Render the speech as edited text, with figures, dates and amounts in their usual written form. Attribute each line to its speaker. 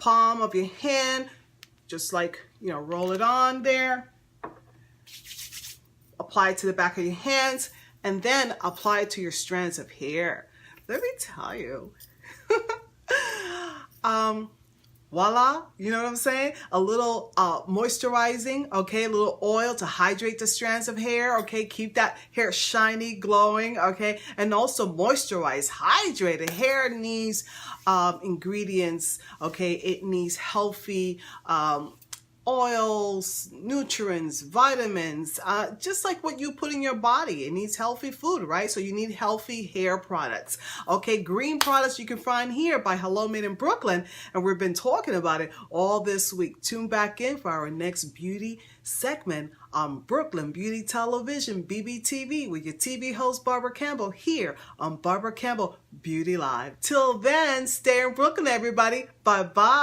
Speaker 1: palm of your hand, just like, roll it on there. Apply it to the back of your hands, and then apply it to your strands of hair. Let me tell you. Voila, you know what I'm saying? A little moisturizing, okay? A little oil to hydrate the strands of hair, okay? Keep that hair shiny, glowing, okay? And also moisturize, hydrate. The hair needs ingredients, okay? It needs healthy oils, nutrients, vitamins, just like what you put in your body. It needs healthy food, right? So you need healthy hair products. Okay, green products you can find here by Hello Made in Brooklyn, and we've been talking about it all this week. Tune back in for our next beauty segment on Brooklyn Beauty Television, BBTV, with your TV host Barbara Campbell here on Barbara Campbell Beauty Live. Till then, stay in Brooklyn, everybody. Bye-bye.